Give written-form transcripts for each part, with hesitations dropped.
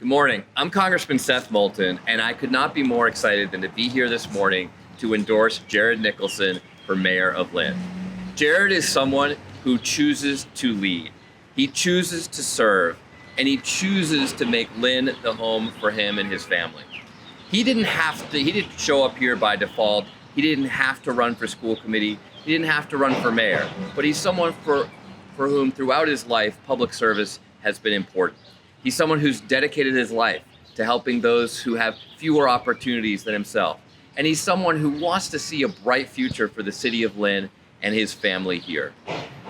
Good morning. I'm Congressman Seth Moulton, and I could not be more excited than to be here this morning to endorse Jared Nicholson for mayor of Lynn. Jared is someone who chooses to lead. He chooses to serve, and he chooses to make Lynn the home for him and his family. He didn't show up here by default. He didn't have to run for school committee. He didn't have to run for mayor, but he's someone for whom throughout his life, public service has been important. He's someone who's dedicated his life to helping those who have fewer opportunities than himself. And he's someone who wants to see a bright future for the city of Lynn and his family here.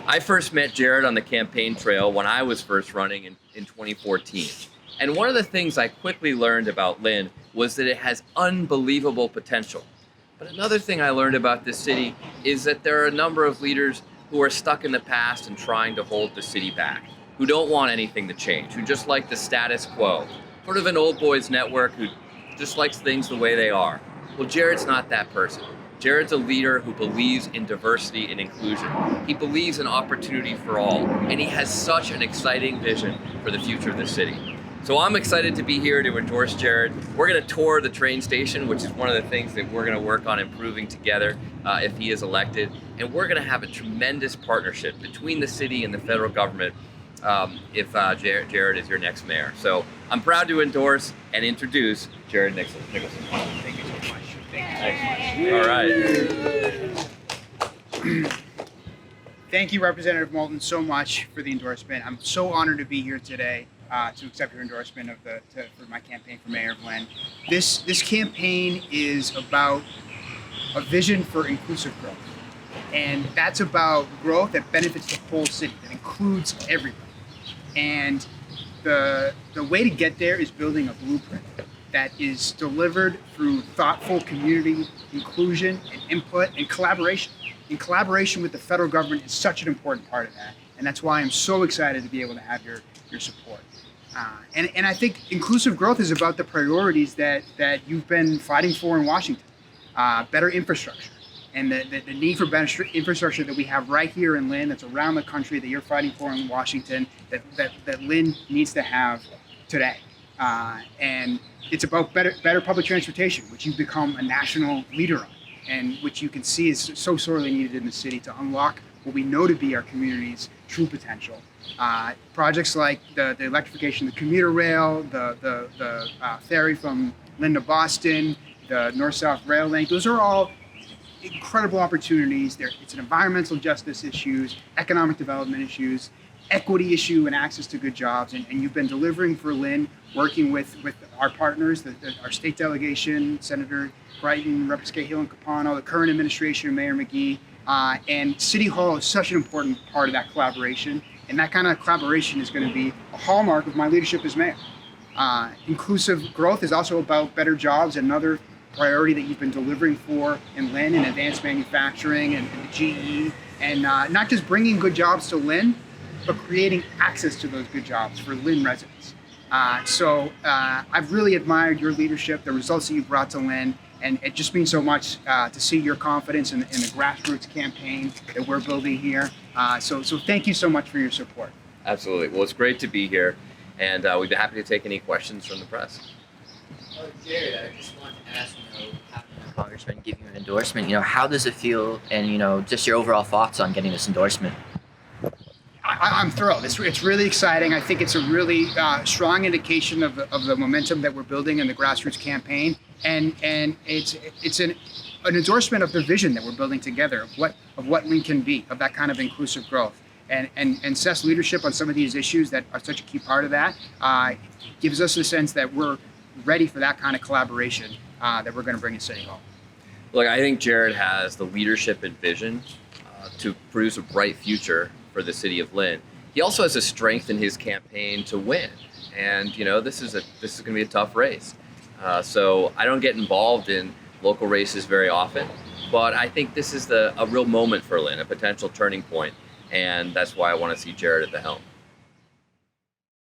I first met Jared on the campaign trail when I was first running in 2014. And one of the things I quickly learned about Lynn was that it has unbelievable potential. But another thing I learned about this city is that there are a number of leaders who are stuck in the past and trying to hold the city back, who don't want anything to change, who just like the status quo, sort of an old boys network who just likes things the way they are. Well, Jared's not that person. Jared's a leader who believes in diversity and inclusion. He believes in opportunity for all, and he has such an exciting vision for the future of the city. So I'm excited to be here to endorse Jared. We're gonna tour the train station, which is one of the things that we're gonna work on improving together if he is elected. And we're gonna have a tremendous partnership between the city and the federal government if Jared is your next mayor. So I'm proud to endorse and introduce Jared Nicholson. Thank you so much. Thank you so much. All right. Thank you, Representative Moulton, so much for the endorsement. I'm so honored to be here today to accept your endorsement for my campaign for mayor of Lynn. This campaign is about a vision for inclusive growth. And that's about growth that benefits the whole city, that includes everybody. And the way to get there is building a blueprint that is delivered through thoughtful community inclusion and input and collaboration. And collaboration with the federal government is such an important part of that. And that's why I'm so excited to be able to have your support. And I think inclusive growth is about the priorities that you've been fighting for in Washington. Better infrastructure. And the need for better infrastructure that we have right here in Lynn, that's around the country, that you're fighting for in Washington, that Lynn needs to have today. And it's about better public transportation, which you've become a national leader on, and which you can see is so sorely needed in the city to unlock what we know to be our community's true potential. Projects like the electrification of the commuter rail, the ferry from Lynn to Boston, the North-South rail link, those are all incredible opportunities. It's an environmental justice issues, economic development issues, equity issue, and access to good jobs. And you've been delivering for Lynn, working with our partners, our state delegation, Senator Brighton, Representative Cahill and Capano, the current administration, Mayor McGee, and City Hall is such an important part of that collaboration. And that kind of collaboration is going to be a hallmark of my leadership as mayor. Inclusive growth is also about better jobs, another priority that you've been delivering for in Lynn and advanced manufacturing and the GE, and not just bringing good jobs to Lynn, but creating access to those good jobs for Lynn residents. So I've really admired your leadership, the results that you've brought to Lynn, and it just means so much to see your confidence in the grassroots campaign that we're building here. So thank you so much for your support. Absolutely. Well, it's great to be here, and we'd be happy to take any questions from the press. Jared, I just wanted to ask, having a congressman give you an endorsement, how does it feel, and, just your overall thoughts on getting this endorsement? I'm thrilled. It's really exciting. I think it's a really strong indication of the momentum that we're building in the grassroots campaign, and it's an endorsement of the vision that we're building together of what Lynn can be, of that kind of inclusive growth. And Seth's leadership on some of these issues that are such a key part of that gives us a sense that we're ready for that kind of collaboration that we're going to bring to City Hall. Look, I think Jared has the leadership and vision to produce a bright future for the city of Lynn. He also has the strength in his campaign to win, and this is going to be a tough race. So I don't get involved in local races very often, but I think this is a real moment for Lynn, a potential turning point, and that's why I want to see Jared at the helm.